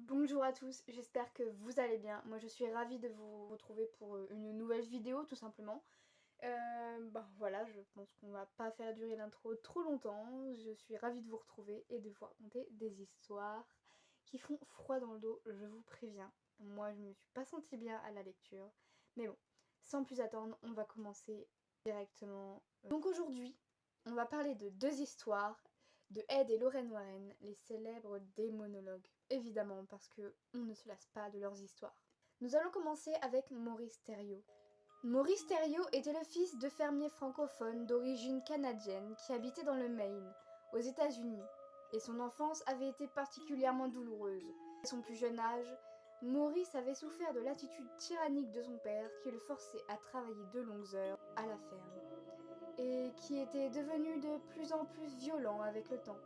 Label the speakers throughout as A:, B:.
A: Bonjour à tous, j'espère que vous allez bien. Moi je suis ravie de vous retrouver pour une nouvelle vidéo tout simplement. Voilà, je pense qu'on va pas faire durer l'intro trop longtemps. Je suis ravie de vous retrouver et de vous raconter des histoires qui font froid dans le dos, je vous préviens. Moi je me suis pas sentie bien à la lecture. Mais bon, sans plus attendre, on va commencer directement. Donc aujourd'hui, on va parler de deux histoires de Ed et Lorraine Warren, les célèbres démonologues. Évidemment, parce que on ne se lasse pas de leurs histoires. Nous allons commencer avec Maurice Thériault. Maurice Thériault était le fils de fermiers francophones d'origine canadienne qui habitaient dans le Maine, aux États-Unis, et son enfance avait été particulièrement douloureuse. À son plus jeune âge, Maurice avait souffert de l'attitude tyrannique de son père qui le forçait à travailler de longues heures à la ferme, et qui était devenu de plus en plus violent avec le temps.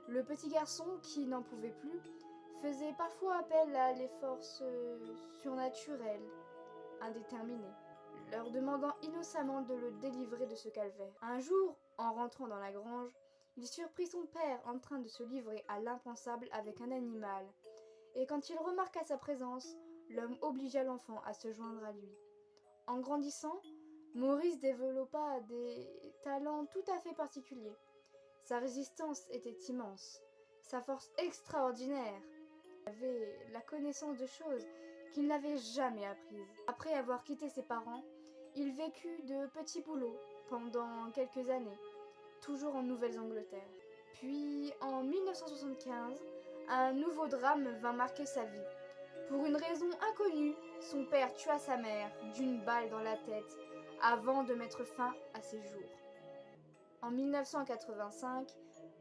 A: Le petit garçon, qui n'en pouvait plus, faisait parfois appel à les forces surnaturelles, indéterminées, leur demandant innocemment de le délivrer de ce calvaire. Un jour, en rentrant dans la grange, il surprit son père en train de se livrer à l'impensable avec un animal, et quand il remarqua sa présence, l'homme obligea l'enfant à se joindre à lui. En grandissant, Maurice développa des talents tout à fait particuliers. Sa résistance était immense, sa force extraordinaire. Il avait la connaissance de choses qu'il n'avait jamais apprises. Après avoir quitté ses parents, il vécut de petits boulots pendant quelques années, toujours en Nouvelle-Angleterre. Puis, en 1975, un nouveau drame vint marquer sa vie. Pour une raison inconnue, son père tua sa mère d'une balle dans la tête avant de mettre fin à ses jours. En 1985,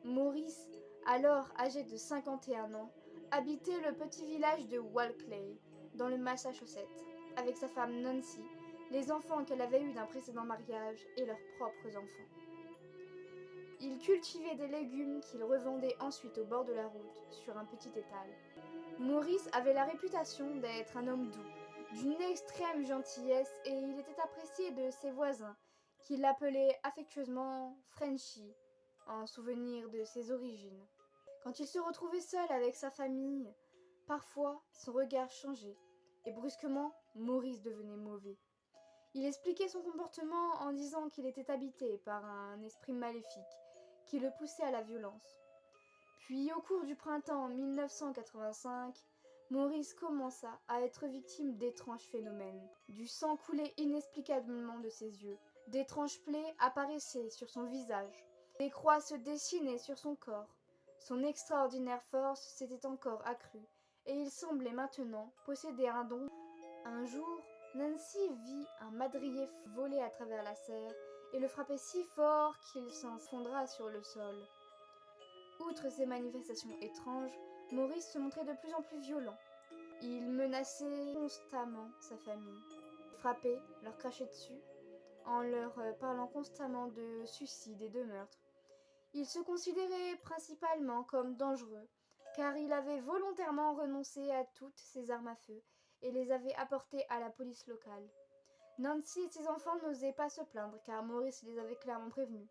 A: Maurice, alors âgé de 51 ans, habitait le petit village de Walkley, dans le Massachusetts, avec sa femme Nancy, les enfants qu'elle avait eus d'un précédent mariage et leurs propres enfants. Il cultivait des légumes qu'il revendait ensuite au bord de la route, sur un petit étal. Maurice avait la réputation d'être un homme doux, d'une extrême gentillesse, et il était apprécié de ses voisins, qui l'appelaient affectueusement Frenchy, en souvenir de ses origines. Quand il se retrouvait seul avec sa famille, parfois son regard changeait, et brusquement Maurice devenait mauvais. Il expliquait son comportement en disant qu'il était habité par un esprit maléfique, qui le poussait à la violence. Puis, au cours du printemps 1985, Maurice commença à être victime d'étranges phénomènes. Du sang coulait inexplicablement de ses yeux. D'étranges plaies apparaissaient sur son visage. Des croix se dessinaient sur son corps. Son extraordinaire force s'était encore accrue, et il semblait maintenant posséder un don. Un jour, Nancy vit un madrier voler à travers la serre et le frapper si fort qu'il s'effondra sur le sol. Outre ces manifestations étranges, Maurice se montrait de plus en plus violent. Il menaçait constamment sa famille, frappait, leur crachait dessus, en leur parlant constamment de suicide et de meurtre. Il se considérait principalement comme dangereux, car il avait volontairement renoncé à toutes ses armes à feu et les avait apportées à la police locale. Nancy et ses enfants n'osaient pas se plaindre, car Maurice les avait clairement prévenus.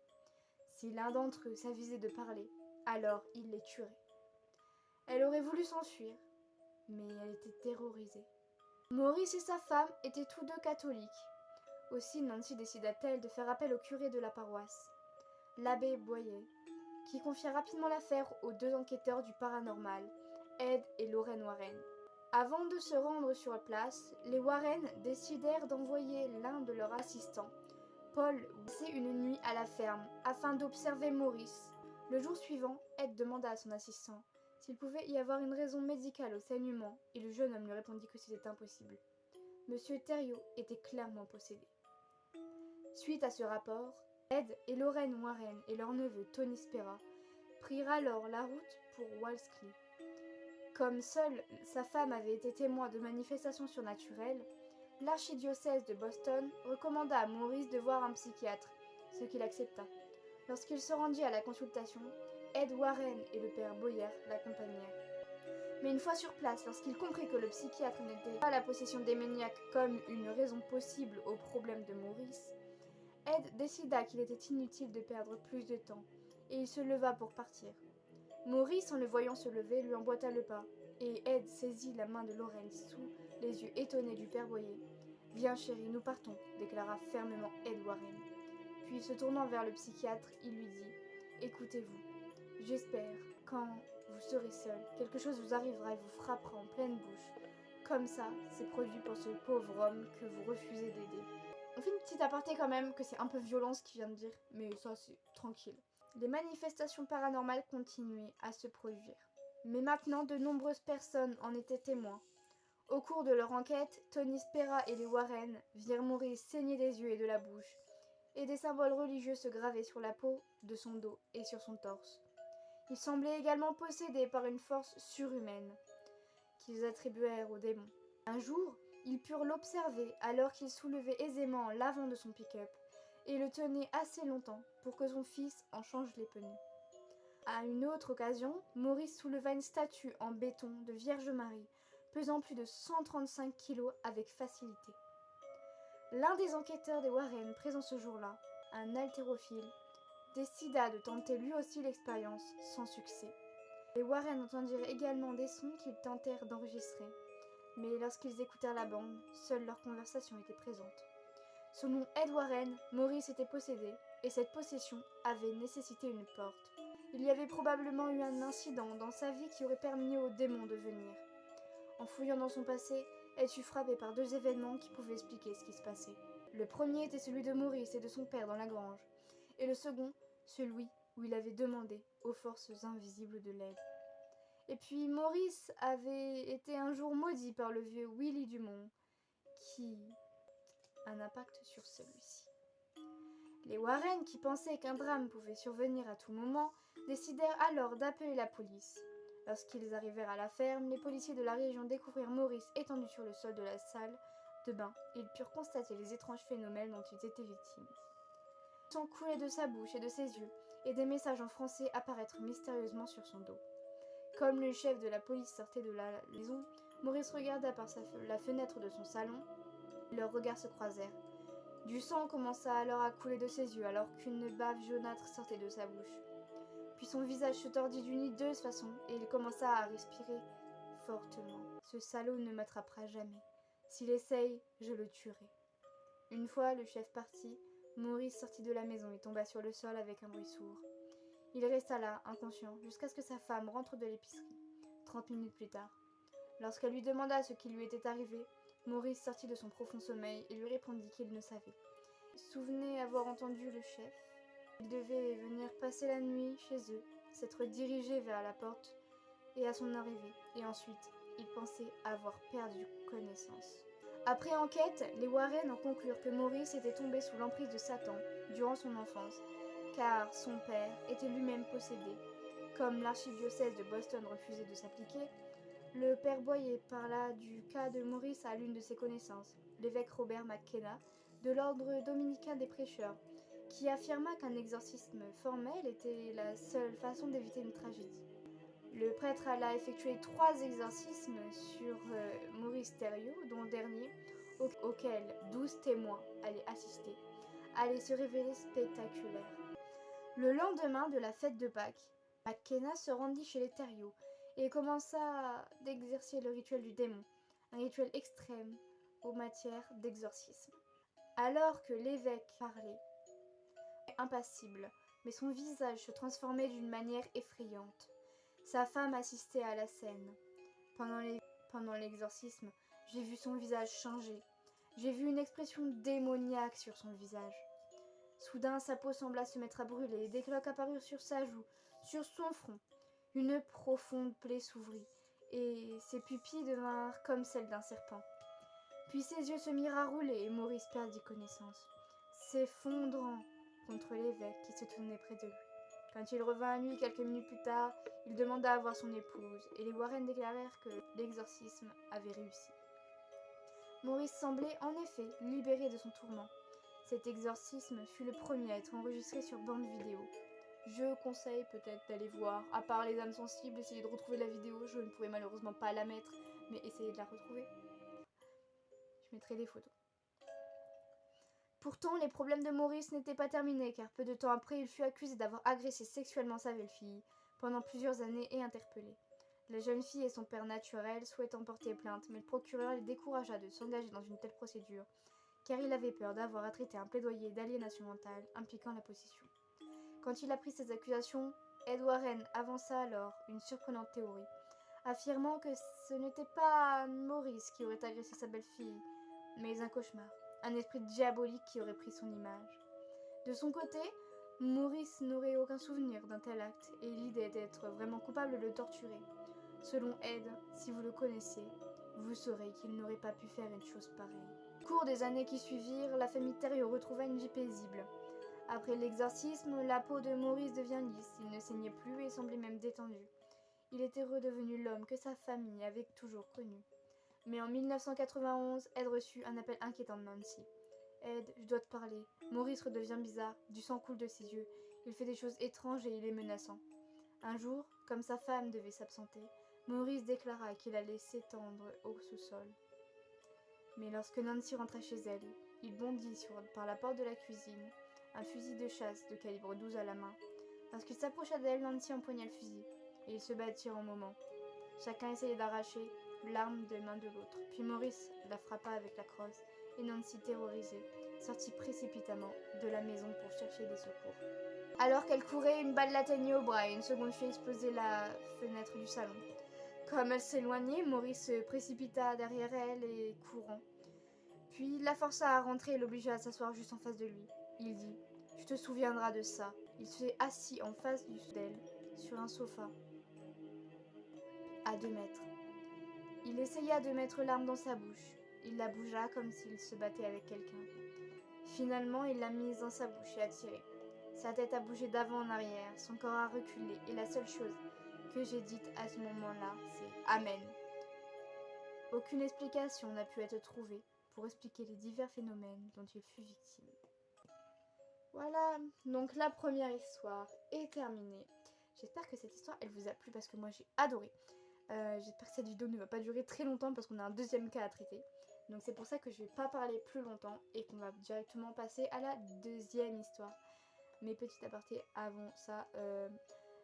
A: Si l'un d'entre eux s'avisait de parler, alors il les tuerait. Elle aurait voulu s'enfuir, mais elle était terrorisée. Maurice et sa femme étaient tous deux catholiques. Aussi Nancy décida-t-elle de faire appel au curé de la paroisse, l'abbé Boyer, qui confia rapidement l'affaire aux deux enquêteurs du paranormal, Ed et Lorraine Warren. Avant de se rendre sur place, les Warren décidèrent d'envoyer l'un de leurs assistants, Paul, passer une nuit à la ferme afin d'observer Maurice. Le jour suivant, Ed demanda à son assistant s'il pouvait y avoir une raison médicale au saignement, et le jeune homme lui répondit que c'était impossible. Monsieur Thériault était clairement possédé. Suite à ce rapport, Ed et Lorraine Warren et leur neveu Tony Spera prirent alors la route pour Walkley. Comme seule sa femme avait été témoin de manifestations surnaturelles, l'archidiocèse de Boston recommanda à Maurice de voir un psychiatre, ce qu'il accepta. Lorsqu'il se rendit à la consultation, Ed Warren et le père Boyer l'accompagnèrent. Mais une fois sur place, lorsqu'il comprit que le psychiatre n'était pas la possession démoniaque comme une raison possible au problème de Maurice, Ed décida qu'il était inutile de perdre plus de temps, et il se leva pour partir. Maurice, en le voyant se lever, lui emboîta le pas. et Ed saisit la main de Lorraine sous les yeux étonnés du père Boyer. « Viens chérie, nous partons, déclara fermement Ed Warren. Puis se tournant vers le psychiatre, il lui dit « Écoutez-vous, j'espère, quand vous serez seul, quelque chose vous arrivera et vous frappera en pleine bouche. Comme ça, c'est produit pour ce pauvre homme que vous refusez d'aider. » On fait une petite aparté quand même, que c'est un peu violent ce qu'il vient de dire, mais ça c'est tranquille. Les manifestations paranormales continuaient à se produire. Mais maintenant, de nombreuses personnes en étaient témoins. Au cours de leur enquête, Tony Spera et les Warren virent Maurice saigner des yeux et de la bouche, et des symboles religieux se gravaient sur la peau de son dos et sur son torse. Il semblait également possédé par une force surhumaine, qu'ils attribuèrent au démon. Un jour, ils purent l'observer alors qu'il soulevait aisément l'avant de son pick-up et le tenait assez longtemps pour que son fils en change les pneus. À une autre occasion, Maurice souleva une statue en béton de Vierge Marie, pesant plus de 135 kilos avec facilité. L'un des enquêteurs des Warren présents ce jour-là, un haltérophile, décida de tenter lui aussi l'expérience sans succès. Les Warren entendirent également des sons qu'ils tentèrent d'enregistrer, mais lorsqu'ils écoutèrent la bande, seule leur conversation était présente. Selon Ed Warren, Maurice était possédé, et cette possession avait nécessité une porte. Il y avait probablement eu un incident dans sa vie qui aurait permis au démon de venir. En fouillant dans son passé, elle fut frappée par deux événements qui pouvaient expliquer ce qui se passait. Le premier était celui de Maurice et de son père dans la grange, et le second, celui où il avait demandé aux forces invisibles de l'aide. Et puis Maurice avait été un jour maudit par le vieux Willy Dumont, qui a un impact sur celui-ci. Les Warren, qui pensaient qu'un drame pouvait survenir à tout moment, décidèrent alors d'appeler la police. Lorsqu'ils arrivèrent à la ferme, les policiers de la région découvrirent Maurice étendu sur le sol de la salle de bain et ils purent constater les étranges phénomènes dont ils étaient victimes. Le sang coulait de sa bouche et de ses yeux, et des messages en français apparaître mystérieusement sur son dos. Comme le chef de la police sortait de la maison, Maurice regarda par la fenêtre de son salon. Leurs regards se croisèrent. Du sang commença alors à couler de ses yeux alors qu'une bave jaunâtre sortait de sa bouche. Puis son visage se tordit d'une hideuse façon et il commença à respirer fortement. Ce salaud ne m'attrapera jamais. S'il essaye, je le tuerai. Une fois le chef parti, Maurice sortit de la maison et tomba sur le sol avec un bruit sourd. Il resta là, inconscient, jusqu'à ce que sa femme rentre de l'épicerie, 30 minutes plus tard. Lorsqu'elle lui demanda ce qui lui était arrivé, Maurice sortit de son profond sommeil et lui répondit qu'il ne savait. Il se souvenait avoir entendu le chef. Il devait venir passer la nuit chez eux, s'être dirigé vers la porte et à son arrivée, et ensuite, il pensait avoir perdu connaissance. Après enquête, les Warren en conclurent que Maurice était tombé sous l'emprise de Satan durant son enfance, car son père était lui-même possédé. Comme l'archidiocèse de Boston refusait de s'appliquer, le père Boyer parla du cas de Maurice à l'une de ses connaissances, l'évêque Robert McKenna, de l'ordre dominicain des prêcheurs, qui affirma qu'un exorcisme formel était la seule façon d'éviter une tragédie. Le prêtre alla effectuer 3 exorcismes sur Maurice Thériault, dont le dernier, auquel 12 témoins allaient assister, allait se révéler spectaculaire. Le lendemain de la fête de Pâques, McKenna se rendit chez les Thériault et commença d'exercer le rituel du démon, un rituel extrême aux matières d'exorcisme. Alors que l'évêque parlait, impassible, mais son visage se transformait d'une manière effrayante. Sa femme assistait à la scène. Pendant l'exorcisme, j'ai vu son visage changer. J'ai vu une expression démoniaque sur son visage. Soudain, sa peau sembla se mettre à brûler et des cloques apparurent sur sa joue, sur son front. Une profonde plaie s'ouvrit et ses pupilles devinrent comme celles d'un serpent. Puis ses yeux se mirent à rouler et Maurice perdit connaissance, s'effondrant contre l'évêque qui se tenait près de lui. Quand il revint à lui quelques minutes plus tard, il demanda à voir son épouse et les Warren déclarèrent que l'exorcisme avait réussi. Maurice semblait en effet libéré de son tourment. Cet exorcisme fut le premier à être enregistré sur bande vidéo. Je conseille peut-être d'aller voir, à part les âmes sensibles, essayer de retrouver la vidéo, je ne pourrais malheureusement pas la mettre, mais essayez de la retrouver. Je mettrai des photos. Pourtant, les problèmes de Maurice n'étaient pas terminés, car peu de temps après, il fut accusé d'avoir agressé sexuellement sa belle-fille pendant plusieurs années et interpellé. La jeune fille et son père naturel souhaitant porter plainte, mais le procureur les découragea de s'engager dans une telle procédure, car il avait peur d'avoir à traiter un plaidoyer d'aliénation mentale impliquant la possession. Quand il apprit ces accusations, Ed Warren avança alors une surprenante théorie, affirmant que ce n'était pas Maurice qui aurait agressé sa belle-fille, mais un cauchemar, un esprit diabolique qui aurait pris son image. De son côté, Maurice n'aurait aucun souvenir d'un tel acte et l'idée d'être vraiment coupable le torturait. Selon Ed, si vous le connaissez, vous saurez qu'il n'aurait pas pu faire une chose pareille. Au cours des années qui suivirent, la famille Thériault retrouva une vie paisible. Après l'exorcisme, la peau de Maurice devient lisse, il ne saignait plus et semblait même détendu. Il était redevenu l'homme que sa famille avait toujours connu. Mais en 1991, Ed reçut un appel inquiétant de Nancy. « Ed, je dois te parler. Maurice redevient bizarre, du sang coule de ses yeux. Il fait des choses étranges et il est menaçant. » Un jour, comme sa femme devait s'absenter, Maurice déclara qu'il allait s'étendre au sous-sol. Mais lorsque Nancy rentra chez elle, il bondit par la porte de la cuisine, un fusil de chasse de calibre 12 à la main. Lorsqu'il s'approcha d'elle, Nancy empoigna le fusil, et ils se battirent un moment. Chacun essayait d'arracher l'arme des mains de l'autre. Puis Maurice la frappa avec la crosse, et Nancy, terrorisée, sortit précipitamment de la maison pour chercher des secours. Alors qu'elle courait, une balle l'atteignit au bras et une seconde fit exploser la fenêtre du salon. Comme elle s'éloignait, Maurice se précipita derrière elle et courant. Puis il la força à rentrer et l'obligea à s'asseoir juste en face de lui. Il dit « Tu te souviendras de ça ». Il s'est assis en face d'elle, sur un sofa, à 2 mètres. Il essaya de mettre l'arme dans sa bouche. Il la bougea comme s'il se battait avec quelqu'un. Finalement, il l'a mise dans sa bouche et a tiré. Sa tête a bougé d'avant en arrière, son corps a reculé, et la seule chose que j'ai dite à ce moment-là, c'est « Amen ». Aucune explication n'a pu être trouvée pour expliquer les divers phénomènes dont il fut victime. Voilà, donc la première histoire est terminée. J'espère que cette histoire, elle vous a plu parce que moi j'ai adoré. J'espère que cette vidéo ne va pas durer très longtemps parce qu'on a un deuxième cas à traiter. Donc c'est pour ça que je ne vais pas parler plus longtemps et qu'on va directement passer à la deuxième histoire. Mais petit aparté avant ça,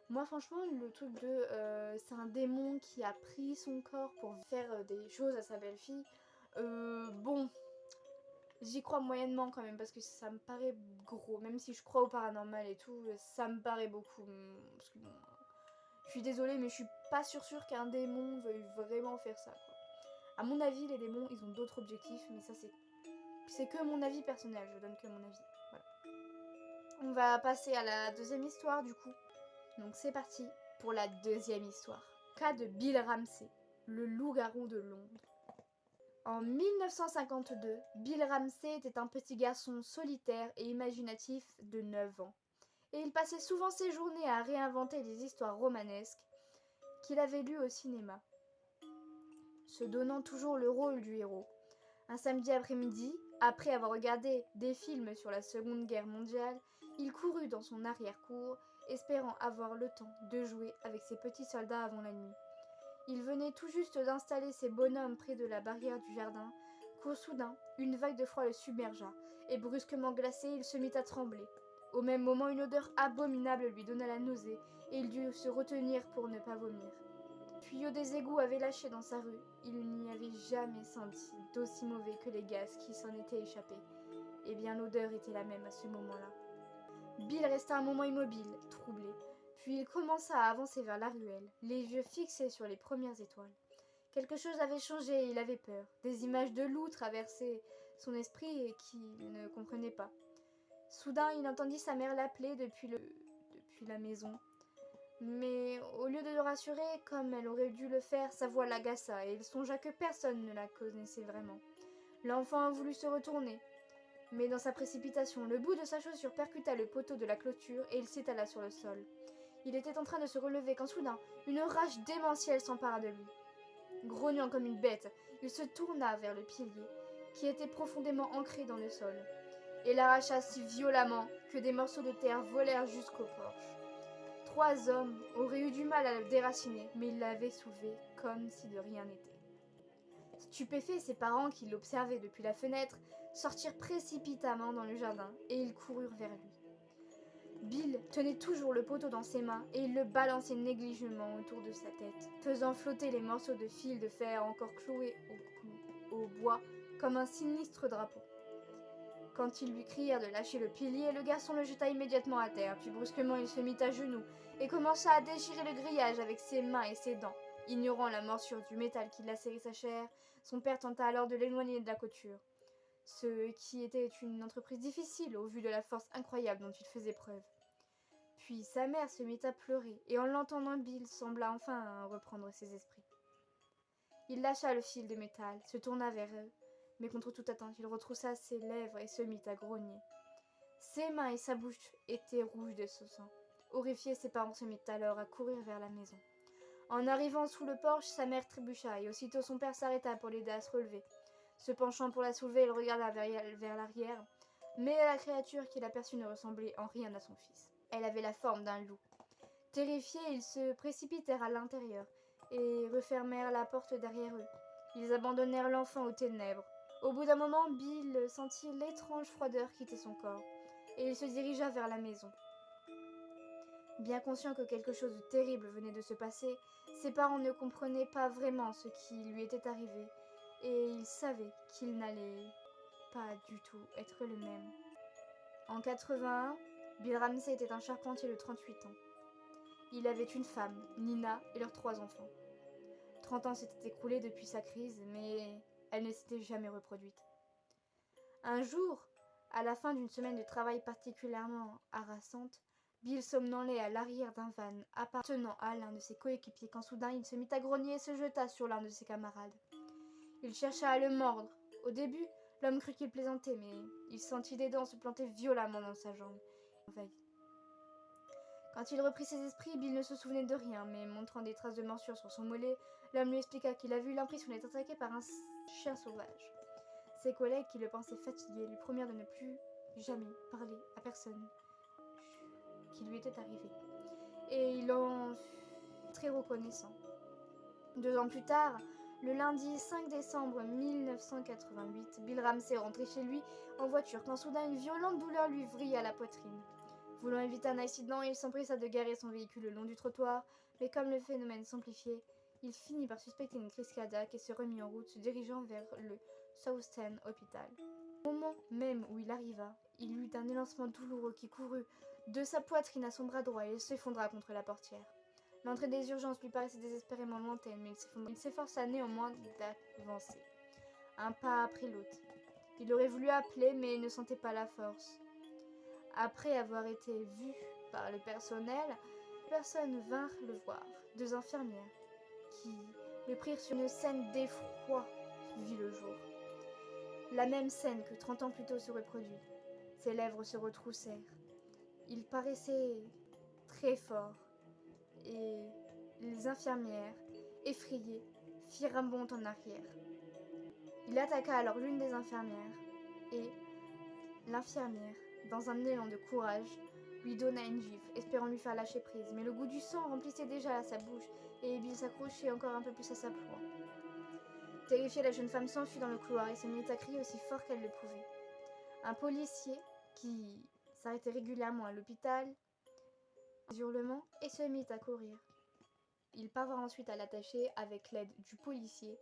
A: moi franchement le truc de c'est un démon qui a pris son corps pour faire des choses à sa belle-fille, bon, j'y crois moyennement quand même parce que ça me paraît gros, même si je crois au paranormal et tout, ça me paraît beaucoup, parce que bon, je suis désolée mais je suis pas sûre qu'un démon veuille vraiment faire ça, quoi. À mon avis les démons ils ont d'autres objectifs, mais ça c'est que mon avis personnel, je donne que mon avis, voilà. On va passer à la deuxième histoire du coup. Donc c'est parti pour la deuxième histoire. Cas de Bill Ramsey, le loup-garou de Londres. En 1952, Bill Ramsey était un petit garçon solitaire et imaginatif de 9 ans. Et il passait souvent ses journées à réinventer des histoires romanesques qu'il avait lues au cinéma, se donnant toujours le rôle du héros. Un samedi après-midi, après avoir regardé des films sur la Seconde Guerre mondiale, il courut dans son arrière-cour, espérant avoir le temps de jouer avec ses petits soldats avant la nuit. Il venait tout juste d'installer ses bonhommes près de la barrière du jardin, quand soudain, une vague de froid le submergea, et brusquement glacé, il se mit à trembler. Au même moment, une odeur abominable lui donna la nausée, et il dut se retenir pour ne pas vomir. Le tuyau des égouts avait lâché dans sa rue. Il n'y avait jamais senti d'aussi mauvais que les gaz qui s'en étaient échappés. Eh bien, l'odeur était la même à ce moment-là. Bill resta un moment immobile, troublé. Puis il commença à avancer vers la ruelle, les yeux fixés sur les premières étoiles. Quelque chose avait changé et il avait peur. Des images de loups traversaient son esprit et qu'il ne comprenait pas. Soudain, il entendit sa mère l'appeler depuis la maison. Mais au lieu de le rassurer, comme elle aurait dû le faire, sa voix l'agaça et il songea que personne ne la connaissait vraiment. L'enfant a voulu se retourner, mais dans sa précipitation, le bout de sa chaussure percuta le poteau de la clôture et il s'étala sur le sol. Il était en train de se relever quand soudain, une rage démentielle s'empara de lui. Grognant comme une bête, il se tourna vers le pilier, qui était profondément ancré dans le sol, et l'arracha si violemment que des morceaux de terre volèrent jusqu'au porche. 3 hommes auraient eu du mal à le déraciner, mais ils l'avaient soulevé comme si de rien n'était. Stupéfaits, ses parents, qui l'observaient depuis la fenêtre, sortirent précipitamment dans le jardin et ils coururent vers lui. Bill tenait toujours le poteau dans ses mains et il le balançait négligemment autour de sa tête, faisant flotter les morceaux de fil de fer encore cloués au bois comme un sinistre drapeau. Quand ils lui crièrent de lâcher le pilier, le garçon le jeta immédiatement à terre, puis brusquement il se mit à genoux et commença à déchirer le grillage avec ses mains et ses dents. Ignorant la morsure du métal qui lacérait sa chair, son père tenta alors de l'éloigner de la couture, ce qui était une entreprise difficile au vu de la force incroyable dont il faisait preuve. Puis sa mère se mit à pleurer, et en l'entendant, Bill sembla enfin reprendre ses esprits. Il lâcha le fil de métal, se tourna vers eux, mais contre toute attente, il retroussa ses lèvres et se mit à grogner. Ses mains et sa bouche étaient rouges de ce sang. Horrifiés, ses parents se mirent alors à courir vers la maison. En arrivant sous le porche, sa mère trébucha, et aussitôt son père s'arrêta pour l'aider à se relever. Se penchant pour la soulever, il regarda vers l'arrière, mais la créature qu'il aperçut ne ressemblait en rien à son fils. Elle avait la forme d'un loup. Terrifiés, ils se précipitèrent à l'intérieur et refermèrent la porte derrière eux. Ils abandonnèrent l'enfant aux ténèbres. Au bout d'un moment, Bill sentit l'étrange froideur quitter son corps, et il se dirigea vers la maison. Bien conscient que quelque chose de terrible venait de se passer, ses parents ne comprenaient pas vraiment ce qui lui était arrivé, et ils savaient qu'il n'allait pas du tout être le même. En 81, Bill Ramsey était un charpentier de 38 ans. Il avait une femme, Nina, et leurs 3 enfants. 30 ans s'étaient écoulés depuis sa crise, mais elle ne s'était jamais reproduite. Un jour, à la fin d'une semaine de travail particulièrement harassante, Bill somnolait à l'arrière d'un van appartenant à l'un de ses coéquipiers quand soudain il se mit à grogner et se jeta sur l'un de ses camarades. Il chercha à le mordre. Au début, l'homme crut qu'il plaisantait, mais il sentit des dents se planter violemment dans sa jambe. Quand il reprit ses esprits, Bill ne se souvenait de rien, mais montrant des traces de morsure sur son mollet, l'homme lui expliqua qu'il avait eu l'impression d'être attaqué par un chien sauvage. Ses collègues, qui le pensaient fatigué, lui promirent de ne plus jamais parler à personne qui lui était arrivé. Et il en fut très reconnaissant. 2 ans plus tard, le lundi 5 décembre 1988, Bill Ramsey rentrait chez lui en voiture quand soudain une violente douleur lui vrilla la poitrine. Voulant éviter un accident, il s'empressa de garer son véhicule le long du trottoir, mais comme le phénomène s'amplifiait, il finit par suspecter une crise cardiaque et se remit en route, se dirigeant vers le South End Hospital. Au moment même où il arriva, il eut un élancement douloureux qui courut de sa poitrine à son bras droit et il s'effondra contre la portière. L'entrée des urgences lui paraissait désespérément lointaine, mais il s'efforça néanmoins d'avancer, un pas après l'autre. Il aurait voulu appeler, mais il ne sentait pas la force. Après avoir été vu par le personnel, personne vint le voir. 2 infirmières, qui le prirent sur une scène d'effroi, vit le jour. La même scène que 30 ans plus tôt se reproduit. Ses lèvres se retroussèrent. Il paraissait très fort, et les infirmières, effrayées, firent un bond en arrière. Il attaqua alors l'une des infirmières, et l'infirmière, dans un élan de courage, lui donna une gifle, espérant lui faire lâcher prise, mais le goût du sang remplissait déjà sa bouche, et Bill s'accrochait encore un peu plus à sa proie. Terrifiée, la jeune femme s'enfuit dans le couloir et se mit à crier aussi fort qu'elle le pouvait. Un policier, qui s'arrêtait régulièrement à l'hôpital, des hurlements et se mit à courir. Il parvint ensuite à l'attacher avec l'aide du policier,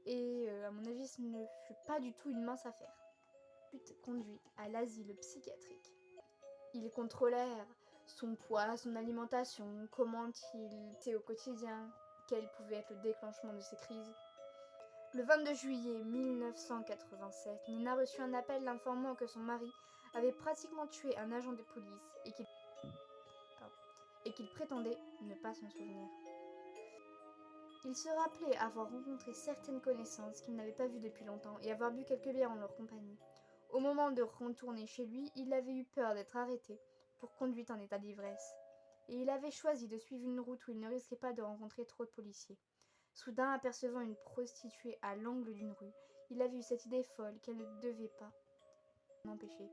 A: et à mon avis, ce ne fut pas du tout une mince affaire. Conduit à l'asile psychiatrique. Ils contrôlèrent son poids, son alimentation, comment il était au quotidien, quel pouvait être le déclenchement de ses crises. Le 22 juillet 1987, Nina reçut un appel l'informant que son mari avait pratiquement tué un agent de police et qu'il prétendait ne pas s'en souvenir. Il se rappelait avoir rencontré certaines connaissances qu'il n'avait pas vues depuis longtemps et avoir bu quelques bières en leur compagnie. Au moment de retourner chez lui, il avait eu peur d'être arrêté pour conduite en état d'ivresse, et il avait choisi de suivre une route où il ne risquait pas de rencontrer trop de policiers. Soudain, apercevant une prostituée à l'angle d'une rue, il avait eu cette idée folle qu'elle ne devait pas l'empêcher.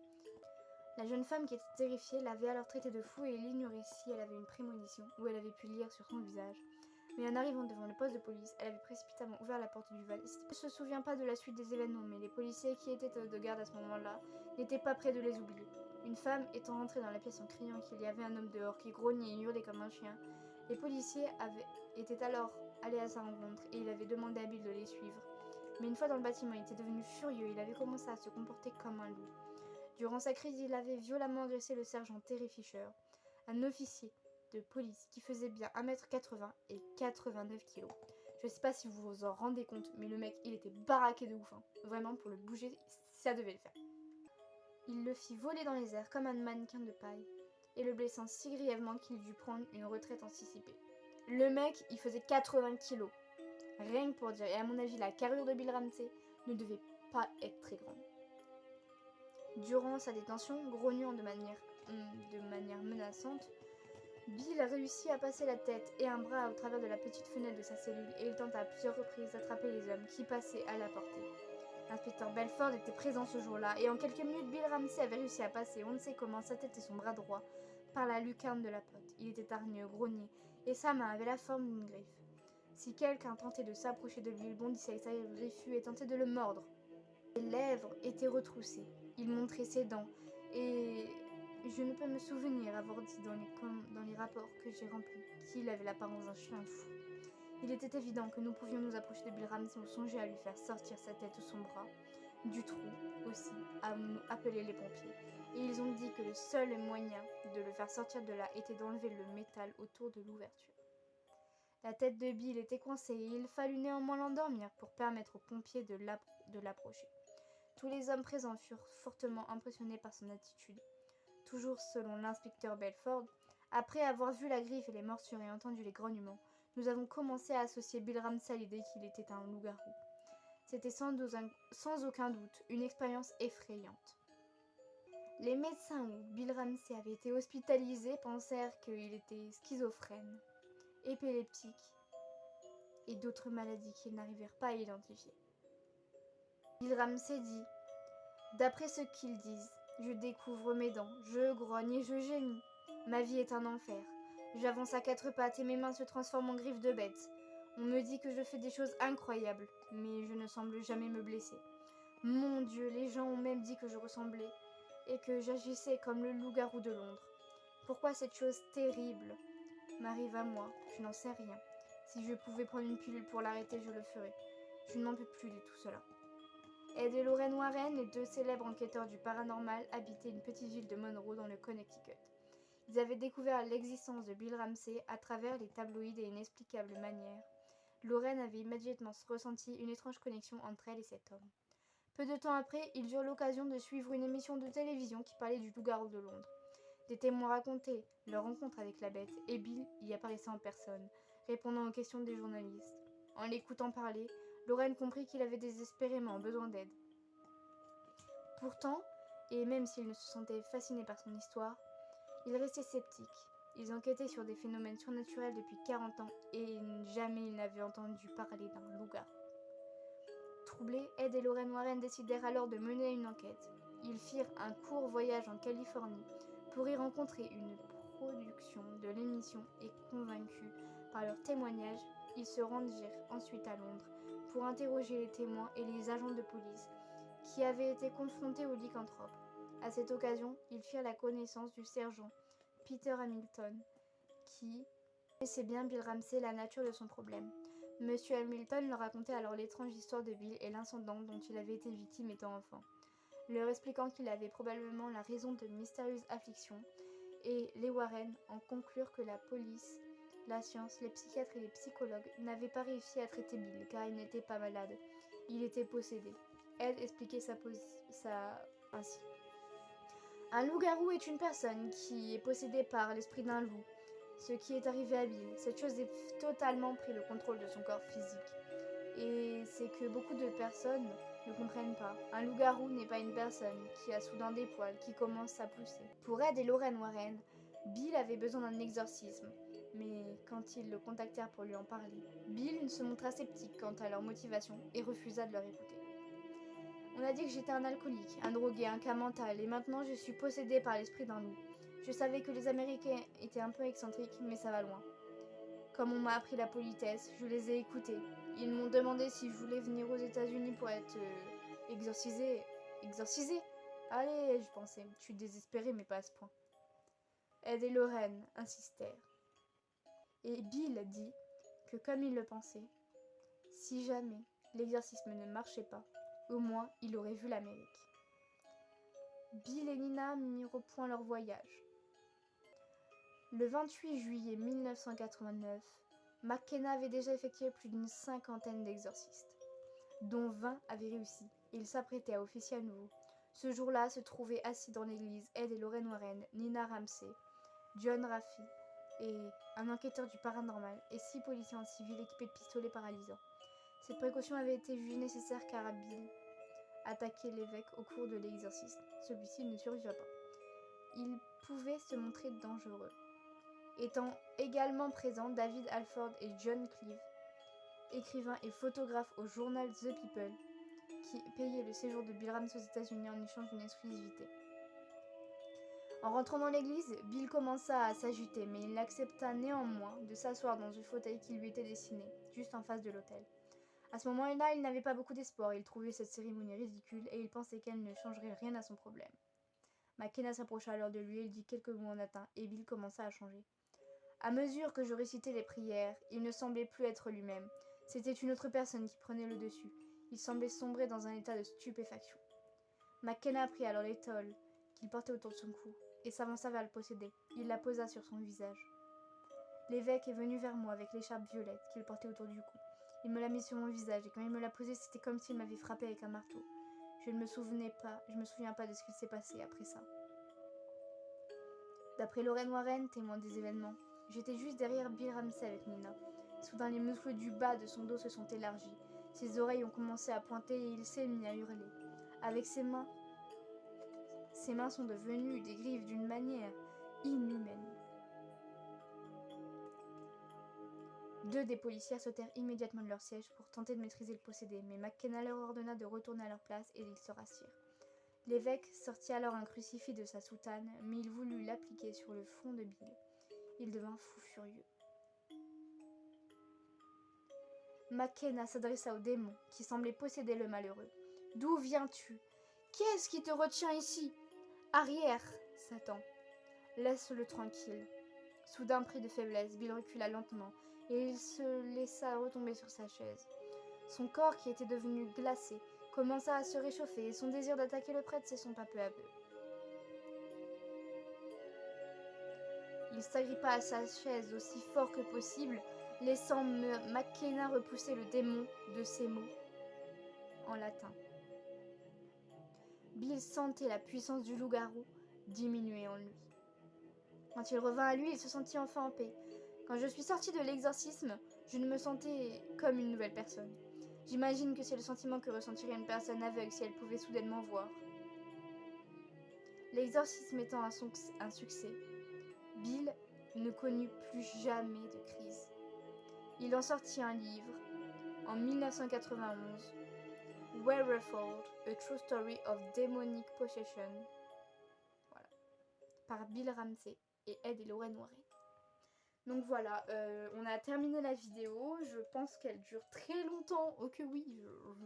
A: La jeune femme, qui était terrifiée, l'avait alors traité de fou et il ignorait si elle avait une prémonition ou elle avait pu lire sur son visage. Mais en arrivant devant le poste de police, elle avait précipitamment ouvert la porte du van. Elle ne se souvient pas de la suite des événements, mais les policiers qui étaient de garde à ce moment-là n'étaient pas près de les oublier. Une femme étant entrée dans la pièce en criant qu'il y avait un homme dehors qui grognait et hurlait comme un chien, les policiers étaient alors allés à sa rencontre et il avait demandé à Bill de les suivre. Mais une fois dans le bâtiment, il était devenu furieux et il avait commencé à se comporter comme un loup. Durant sa crise, il avait violemment agressé le sergent Terry Fisher, un officier de police qui faisait bien 1m80 et 89 kg. Je sais pas si vous vous en rendez compte, mais le mec, il était baraqué de ouf. Hein. Vraiment, pour le bouger, ça devait le faire. Il le fit voler dans les airs comme un mannequin de paille, et le blessant si grièvement qu'il dut prendre une retraite anticipée. Le mec, il faisait 80 kilos. Rien que pour dire. Et à mon avis, la carrure de Bill Ramsey ne devait pas être très grande. Durant sa détention, grognant de manière menaçante, Bill a réussi à passer la tête et un bras au travers de la petite fenêtre de sa cellule et il tenta à plusieurs reprises d'attraper les hommes qui passaient à la portée. L'inspecteur Belford était présent ce jour-là et en quelques minutes, Bill Ramsey avait réussi à passer, on ne sait comment, sa tête et son bras droit par la lucarne de la porte. Il était hargneux, grogné et sa main avait la forme d'une griffe. Si quelqu'un tentait de s'approcher de lui, il bondissait avec sa griffue et tentait de le mordre. Ses lèvres étaient retroussées. Il montrait ses dents et je ne peux me souvenir avoir dit dans les rapports que j'ai remplis qu'il avait l'apparence d'un chien fou. Il était évident que nous pouvions nous approcher de Bill Ramsey ou songer à lui faire sortir sa tête ou son bras du trou aussi, à nous appeler les pompiers. Et ils ont dit que le seul moyen de le faire sortir de là était d'enlever le métal autour de l'ouverture. La tête de Bill était coincée et il fallut néanmoins l'endormir pour permettre aux pompiers de l'approcher. Tous les hommes présents furent fortement impressionnés par son attitude. Toujours selon l'inspecteur Belford, après avoir vu la griffe et les morsures et entendu les grognements, nous avons commencé à associer Bill Ramsey à l'idée qu'il était un loup-garou. C'était sans aucun doute une expérience effrayante. Les médecins où Bill Ramsey avait été hospitalisé pensèrent qu'il était schizophrène, épileptique et d'autres maladies qu'ils n'arrivèrent pas à identifier. Bill Ramsey dit « D'après ce qu'ils disent, je découvre mes dents, je grogne et je gémis. Ma vie est un enfer. J'avance à quatre pattes et mes mains se transforment en griffes de bête. On me dit que je fais des choses incroyables, mais je ne semble jamais me blesser. Mon Dieu, les gens ont même dit que je ressemblais et que j'agissais comme le loup-garou de Londres. Pourquoi cette chose terrible m'arrive à moi? Je n'en sais rien. Si je pouvais prendre une pilule pour l'arrêter, je le ferais. Je n'en peux plus de tout cela. » Ed et Lorraine Warren, les deux célèbres enquêteurs du paranormal, habitaient une petite ville de Monroe dans le Connecticut. Ils avaient découvert l'existence de Bill Ramsey à travers les tabloïds et inexplicables manières. Lorraine avait immédiatement ressenti une étrange connexion entre elle et cet homme. Peu de temps après, ils eurent l'occasion de suivre une émission de télévision qui parlait du loup-garou de Londres. Des témoins racontaient leur rencontre avec la bête et Bill y apparaissait en personne, répondant aux questions des journalistes. En l'écoutant parler, Lorraine comprit qu'il avait désespérément besoin d'aide. Pourtant, et même s'ils ne se sentaient fascinés par son histoire, ils restaient sceptiques. Ils enquêtaient sur des phénomènes surnaturels depuis 40 ans et jamais ils n'avaient entendu parler d'un loup-garou. Troublés, Ed et Lorraine Warren décidèrent alors de mener une enquête. Ils firent un court voyage en Californie pour y rencontrer une production de l'émission et convaincus par leurs témoignages, ils se rendirent ensuite à Londres pour interroger les témoins et les agents de police qui avaient été confrontés aux lycanthropes. À cette occasion, ils firent la connaissance du sergent Peter Hamilton, qui connaissait bien Bill Ramsey la nature de son problème. Monsieur Hamilton leur racontait alors l'étrange histoire de Bill et l'incident dont il avait été victime étant enfant, leur expliquant qu'il avait probablement la raison de mystérieuses afflictions, et les Warren en conclurent que la police, la science, les psychiatres et les psychologues n'avaient pas réussi à traiter Bill car il n'était pas malade, il était possédé. Ed expliquait ça ainsi. Un loup-garou est une personne qui est possédée par l'esprit d'un loup. Ce qui est arrivé à Bill, cette chose a totalement pris le contrôle de son corps physique. Et c'est que beaucoup de personnes ne comprennent pas. Un loup-garou n'est pas une personne qui a soudain des poils qui commencent à pousser. Pour Ed et Lorraine Warren, Bill avait besoin d'un exorcisme. Mais quand ils le contactèrent pour lui en parler, Bill se montra sceptique quant à leur motivation et refusa de leur écouter. On a dit que j'étais un alcoolique, un drogué, un cas mental, et maintenant je suis possédée par l'esprit d'un loup. Je savais que les Américains étaient un peu excentriques, mais ça va loin. Comme on m'a appris la politesse, je les ai écoutés. Ils m'ont demandé si je voulais venir aux États-Unis pour être exorcisée. Exorcisée? Allez, je pensais, je suis désespérée, mais pas à ce point. Ed et Lorraine insistèrent. Et Bill dit que comme il le pensait, si jamais l'exorcisme ne marchait pas, au moins il aurait vu l'Amérique. Bill et Nina mirent au point leur voyage. Le 28 juillet 1989, McKenna avait déjà effectué plus d'une cinquantaine d'exorcistes, dont 20 avaient réussi, et il s'apprêtait à officier à nouveau. Ce jour-là se trouvaient assis dans l'église Ed et Lorraine Warren, Nina Ramsey, John Raffi et un enquêteur du paranormal et 6 policiers en civil équipés de pistolets paralysants. Cette précaution avait été jugée nécessaire car Bill attaquait l'évêque au cours de l'exorcisme. Celui-ci ne survivra pas. Il pouvait se montrer dangereux. Étant également présents David Alford et John Cleave, écrivains et photographes au journal The People, qui payaient le séjour de Bill Ramsey aux États-Unis en échange d'une exclusivité. En rentrant dans l'église, Bill commença à s'agiter, mais il accepta néanmoins de s'asseoir dans un fauteuil qui lui était destiné, juste en face de l'autel. À ce moment-là, il n'avait pas beaucoup d'espoir, il trouvait cette cérémonie ridicule et il pensait qu'elle ne changerait rien à son problème. McKenna s'approcha alors de lui et dit quelques mots en latin, et Bill commença à changer. À mesure que je récitais les prières, il ne semblait plus être lui-même. C'était une autre personne qui prenait le dessus. Il semblait sombrer dans un état de stupéfaction. McKenna prit alors l'étole qu'il portait autour de son cou et s'avança vers le possédé. Il la posa sur son visage. L'évêque est venu vers moi avec l'écharpe violette qu'il portait autour du cou. Il me l'a mise sur mon visage et quand il me l'a posée, c'était comme s'il m'avait frappé avec un marteau. Je ne me souviens pas de ce qu'il s'est passé après ça. D'après Lorraine Warren, témoin des événements, j'étais juste derrière Bill Ramsey avec Nina. Soudain, les muscles du bas de son dos se sont élargis. Ses oreilles ont commencé à pointer et il s'est mis à hurler. Avec ses mains sont devenues des griffes d'une manière inhumaine. 2 des policiers sautèrent immédiatement de leur siège pour tenter de maîtriser le possédé, mais McKenna leur ordonna de retourner à leur place et ils se rassirent. L'évêque sortit alors un crucifix de sa soutane, mais il voulut l'appliquer sur le front de Bill. Il devint fou furieux. McKenna s'adressa au démon qui semblait posséder le malheureux. « D'où viens-tu? Qu'est-ce qui te retient ici? Arrière, Satan. Laisse-le tranquille. » Soudain, pris de faiblesse, Bill recula lentement et il se laissa retomber sur sa chaise. Son corps, qui était devenu glacé, commença à se réchauffer et son désir d'attaquer le prêtre s'estompa peu à peu. Il s'agrippa à sa chaise aussi fort que possible, laissant McKenna repousser le démon de ses mots en latin. Bill sentait la puissance du loup-garou diminuer en lui. Quand il revint à lui, il se sentit enfin en paix. Quand je suis sortie de l'exorcisme, je me sentais comme une nouvelle personne. J'imagine que c'est le sentiment que ressentirait une personne aveugle si elle pouvait soudainement voir. L'exorcisme étant un succès, Bill ne connut plus jamais de crise. Il en sortit un livre en 1991, Werewolf, A True Story of Demonic Possession, voilà, par Bill Ramsey et Ed et Lorraine Warren. Donc voilà, on a terminé la vidéo. Je pense qu'elle dure très longtemps. Oh que oui,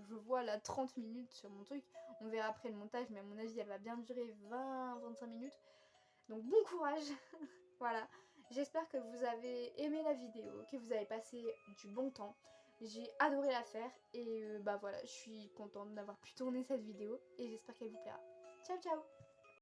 A: je vois là 30 minutes sur mon truc. On verra après le montage, mais à mon avis, elle va bien durer 20-25 minutes. Donc bon courage. Voilà, j'espère que vous avez aimé la vidéo, que vous avez passé du bon temps. J'ai adoré la faire et bah voilà, je suis contente d'avoir pu tourner cette vidéo et j'espère qu'elle vous plaira. Ciao ciao!